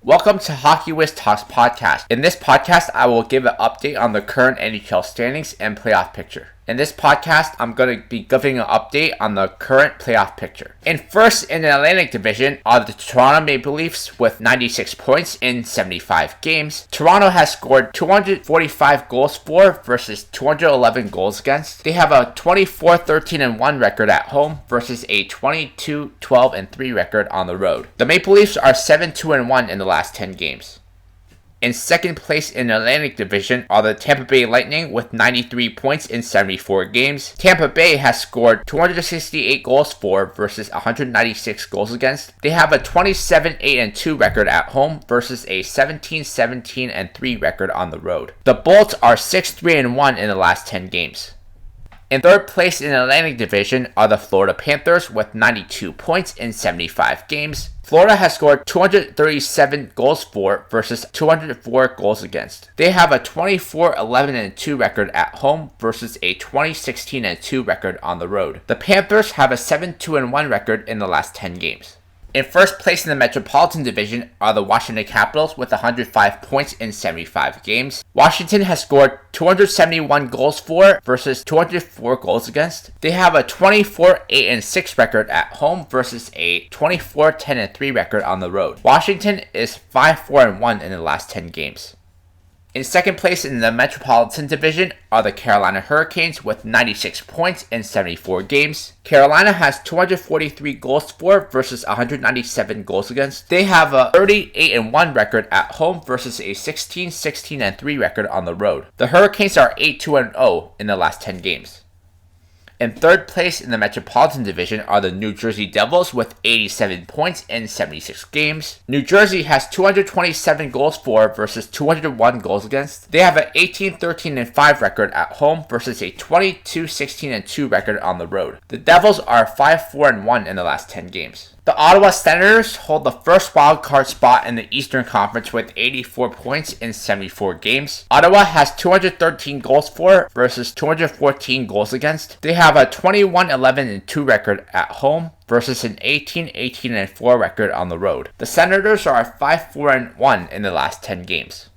Welcome to Hockey Whiz Talks podcast. In this podcast, I will give an update on the current NHL standings and playoff picture. In this podcast, I'm going to be giving an update on the current playoff picture. And first in the Atlantic Division are the Toronto Maple Leafs with 96 points in 75 games. Toronto has scored 245 goals for versus 211 goals against. They have a 24-13-1 record at home versus a 22-12-3 record on the road. The Maple Leafs are 7-2-1 in the last 10 games. In second place in the Atlantic Division are the Tampa Bay Lightning with 93 points in 74 games. Tampa Bay has scored 268 goals for versus 196 goals against. They have a 27-8-2 record at home versus a 17-17-3 record on the road. The Bolts are 6-3-1 in the last 10 games. In third place in the Atlantic Division are the Florida Panthers with 92 points in 75 games. Florida has scored 237 goals for versus 204 goals against. They have a 24-11-2 record at home versus a 20-16-2 record on the road. The Panthers have a 7-2-1 record in the last 10 games. In first place in the Metropolitan Division are the Washington Capitals with 105 points in 75 games. Washington has scored 271 goals for versus 204 goals against. They have a 24-8-6 record at home versus a 24-10-3 record on the road. Washington is 5-4-1 in the last 10 games. In second place in the Metropolitan Division are the Carolina Hurricanes with 96 points in 74 games. Carolina has 243 goals for versus 197 goals against. They have a 38-1 record at home versus a 16-16-3 record on the road. The Hurricanes are 8-2-0 in the last 10 games. In third place in the Metropolitan Division are the New Jersey Devils with 87 points in 76 games. New Jersey has 227 goals for versus 201 goals against. They have an 18-13-5 record at home versus a 22-16-2 record on the road. The Devils are 5-4-1 in the last 10 games. The Ottawa Senators hold the first wildcard spot in the Eastern Conference with 84 points in 74 games. Ottawa has 213 goals for versus 214 goals against. They have a 21-11-2 record at home versus an 18-18-4 record on the road. The Senators are 5-4-1 in the last 10 games.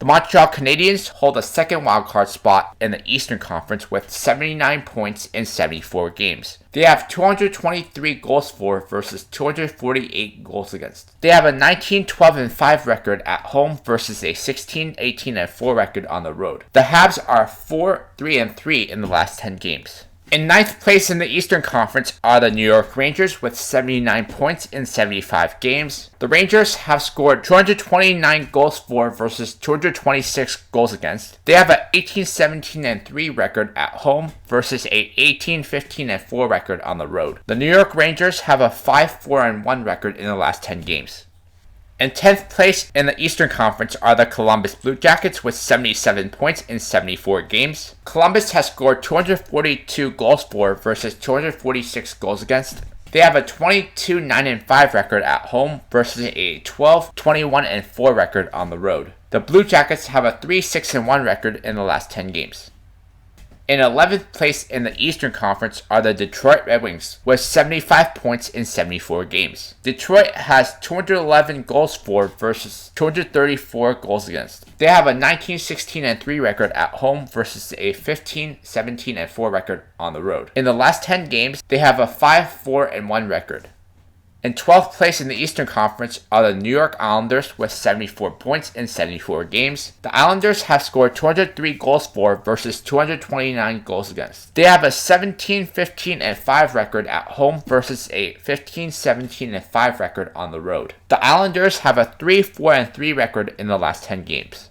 The Montreal Canadiens hold the second wildcard spot in the Eastern Conference with 79 points in 74 games. They have 223 goals for versus 248 goals against. They have a 19-12-5 record at home versus a 16-18-4 record on the road. The Habs are 4-3-3 in the last 10 games. In ninth place in the Eastern Conference are the New York Rangers with 79 points in 75 games. The Rangers have scored 229 goals for versus 226 goals against. They have an 18-17-3 record at home versus a 18-15-4 record on the road. The New York Rangers have a 5-4-1 record in the last 10 games. In 10th place in the Eastern Conference are the Columbus Blue Jackets with 77 points in 74 games. Columbus has scored 242 goals for versus 246 goals against. They have a 22-9-5 record at home versus a 12-21-4 record on the road. The Blue Jackets have a 3-6-1 record in the last 10 games. In 11th place in the Eastern Conference are the Detroit Red Wings with 75 points in 74 games. Detroit has 211 goals for versus 234 goals against. They have a 19-16-3 record at home versus a 15-17-4 record on the road. In the last 10 games, they have a 5-4-1 record. In 12th place in the Eastern Conference are the New York Islanders with 74 points in 74 games. The Islanders have scored 203 goals for versus 229 goals against. They have a 17-15-5 record at home versus a 15-17-5 record on the road. The Islanders have a 3-4-3 record in the last 10 games.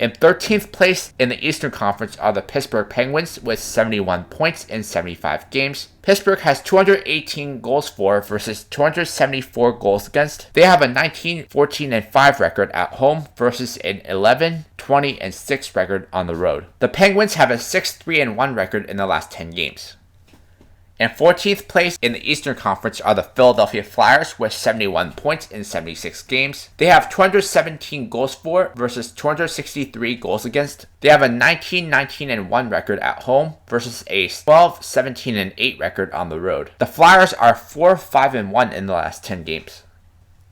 In 13th place in the Eastern Conference are the Pittsburgh Penguins with 71 points in 75 games. Pittsburgh has 218 goals for versus 274 goals against. They have a 19-14-5 record at home versus an 11-20-6 record on the road. The Penguins have a 6-3-1 record in the last 10 games. In 14th place in the Eastern Conference are the Philadelphia Flyers with 71 points in 76 games. They have 217 goals for versus 263 goals against. They have a 19-19-1 record at home versus a 12-17-8 record on the road. The Flyers are 4-5-1 in the last 10 games.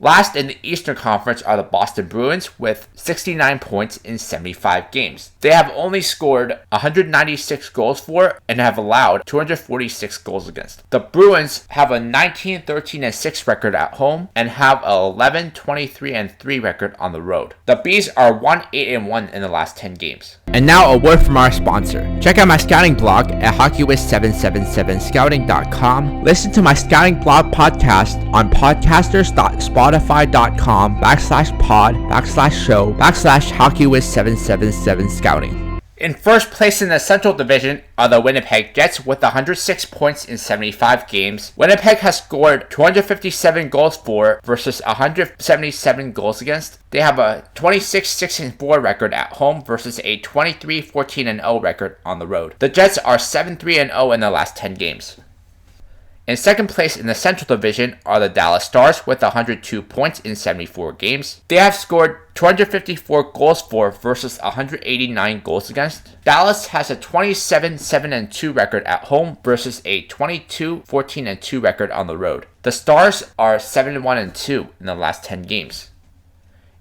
Last in the Eastern Conference are the Boston Bruins with 69 points in 75 games. They have only scored 196 goals for and have allowed 246 goals against. The Bruins have a 19-13-6 record at home and have a 11-23-3 record on the road. The Bees are 1-8-1 in the last 10 games. And now a word from our sponsor. Check out my scouting blog at HockeyWiz777scouting.com. Listen to my scouting blog podcast on podcasters.spotify.com/pod/show/HockeyWiz777scouting. In first place in the Central Division are the Winnipeg Jets with 106 points in 75 games. Winnipeg has scored 257 goals for versus 177 goals against. They have a 26-6-4 record at home versus a 23-14-0 record on the road. The Jets are 7-3-0 in the last 10 games. In second place in the Central Division are the Dallas Stars with 102 points in 74 games. They have scored 254 goals for versus 189 goals against. Dallas has a 27-7-2 record at home versus a 22-14-2 record on the road. The Stars are 7-1-2 in the last 10 games.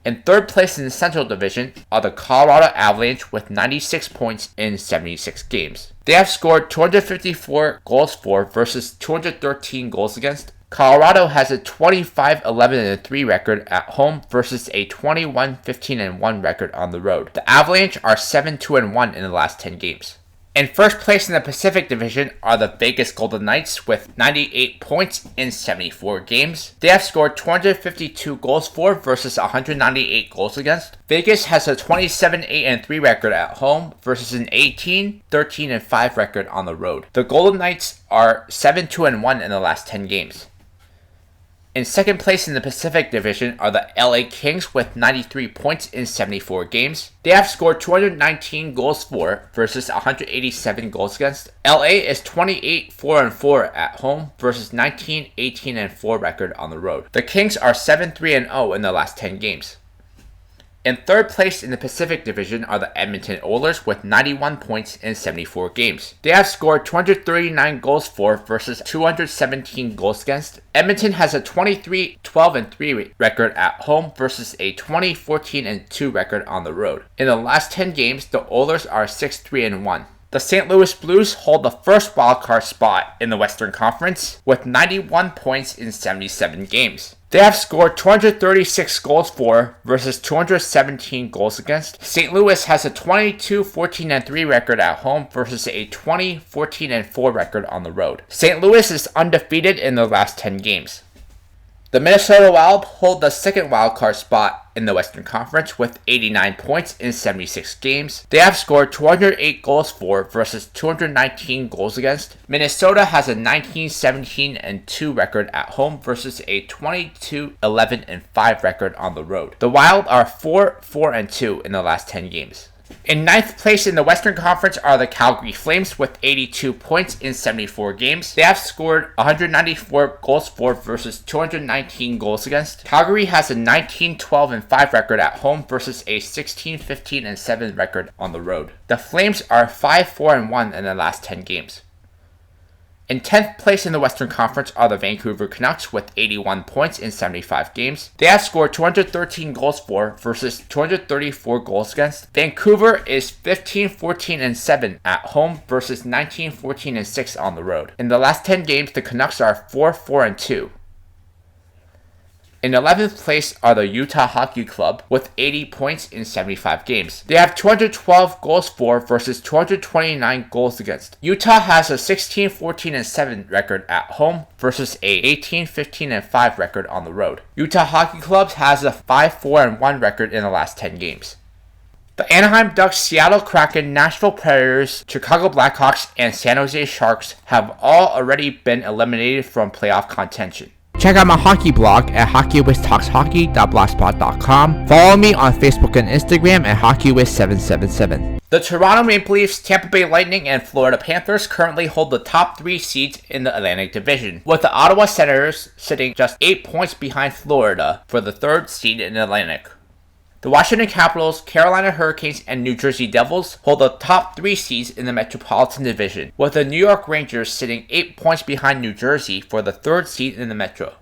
In third place in the Central Division are the Colorado Avalanche with 96 points in 76 games. They have scored 254 goals for versus 213 goals against. Colorado has a 25-11-3 record at home versus a 21-15-1 record on the road. The Avalanche are 7-2-1 in the last 10 games. In first place in the Pacific Division are the Vegas Golden Knights with 98 points in 74 games. They have scored 252 goals for versus 198 goals against. Vegas has a 27-8-3 record at home versus an 18-13-5 record on the road. The Golden Knights are 7-2-1 in the last 10 games. In second place in the Pacific Division are the LA Kings with 93 points in 74 games. They have scored 219 goals for versus 187 goals against. LA is 28-4-4 at home versus 19-18-4 record on the road. The Kings are 7-3-0 in the last 10 games. In third place in the Pacific Division are the Edmonton Oilers with 91 points in 74 games. They have scored 239 goals for versus 217 goals against. Edmonton has a 23-12-3 record at home versus a 20-14-2 record on the road. In the last 10 games, the Oilers are 6-3-1. The St. Louis Blues hold the first wildcard spot in the Western Conference with 91 points in 77 games. They have scored 236 goals for versus 217 goals against. St. Louis has a 22-14-3 record at home versus a 20-14-4 record on the road. St. Louis is undefeated in the last 10 games. The Minnesota Wild hold the second wildcard spot in the Western Conference with 89 points in 76 games. They have scored 208 goals for versus 219 goals against. Minnesota has a 19-17-2 record at home versus a 22-11-5 record on the road. The Wild are 4-4-2 in the last 10 games. In ninth place in the Western Conference are the Calgary Flames with 82 points in 74 games. They have scored 194 goals for versus 219 goals against. Calgary has a 19-12-5 record at home versus a 16-15-7 record on the road. The Flames are 5-4-1 in the last 10 games. In 10th place in the Western Conference are the Vancouver Canucks with 81 points in 75 games. They have scored 213 goals for versus 234 goals against. Vancouver is 15-14-7 at home versus 19-14-6 on the road. In the last 10 games, the Canucks are 4-4-2. In 11th place are the Utah Hockey Club with 80 points in 75 games. They have 212 goals for versus 229 goals against. Utah has a 16-14-7 record at home versus a 18-15-5 record on the road. Utah Hockey Club has a 5-4-1 record in the last 10 games. The Anaheim Ducks, Seattle Kraken, Nashville Predators, Chicago Blackhawks, and San Jose Sharks have all already been eliminated from playoff contention. Check out my hockey blog at hockeywiztalkshockey.blogspot.com. Follow me on Facebook and Instagram at HockeyWiz777. The Toronto Maple Leafs, Tampa Bay Lightning, and Florida Panthers currently hold the top 3 seeds in the Atlantic Division, with the Ottawa Senators sitting just 8 points behind Florida for the 3rd seed in the Atlantic. The Washington Capitals, Carolina Hurricanes, and New Jersey Devils hold the top 3 seeds in the Metropolitan Division, with the New York Rangers sitting 8 points behind New Jersey for the 3rd seed in the Metro.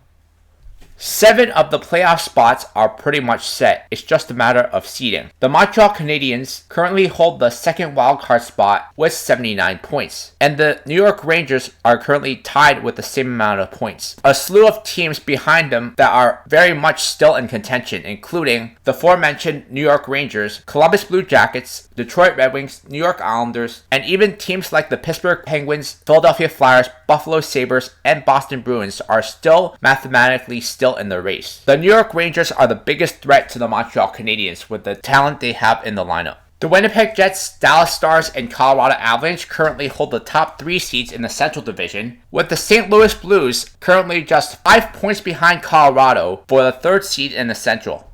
7 of the playoff spots are pretty much set. It's just a matter of seeding. The Montreal Canadiens currently hold the second wildcard spot with 79 points, and the New York Rangers are currently tied with the same amount of points. A slew of teams behind them that are very much still in contention, including the aforementioned New York Rangers, Columbus Blue Jackets, Detroit Red Wings, New York Islanders, and even teams like the Pittsburgh Penguins, Philadelphia Flyers, Buffalo Sabres, and Boston Bruins are still mathematically still in the race. The New York Rangers are the biggest threat to the Montreal Canadiens with the talent they have in the lineup. The Winnipeg Jets, Dallas Stars, and Colorado Avalanche currently hold the top 3 seeds in the Central Division, with the St. Louis Blues currently just 5 points behind Colorado for the 3rd seed in the Central.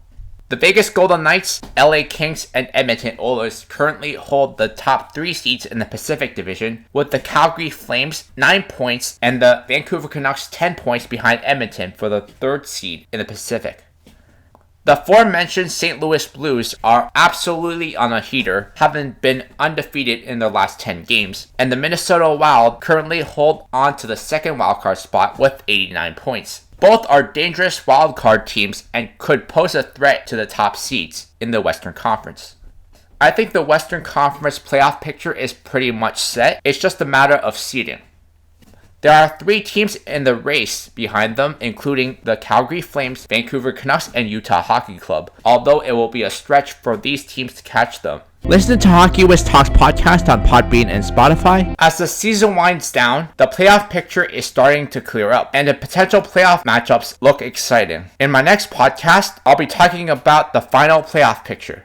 The Vegas Golden Knights, LA Kings, and Edmonton Oilers currently hold the top 3 seeds in the Pacific Division, with the Calgary Flames 9 points and the Vancouver Canucks 10 points behind Edmonton for the 3rd seed in the Pacific. The aforementioned St. Louis Blues are absolutely on a heater, having been undefeated in their last 10 games, and the Minnesota Wild currently hold on to the second wildcard spot with 89 points. Both are dangerous wildcard teams and could pose a threat to the top seeds in the Western Conference. I think the Western Conference playoff picture is pretty much set. It's just a matter of seeding. There are 3 teams in the race behind them, including the Calgary Flames, Vancouver Canucks, and Utah Hockey Club, although it will be a stretch for these teams to catch them. Listen to Hockey Wiz Talks podcast on Podbean and Spotify. As the season winds down, the playoff picture is starting to clear up, and the potential playoff matchups look exciting. In my next podcast, I'll be talking about the final playoff picture.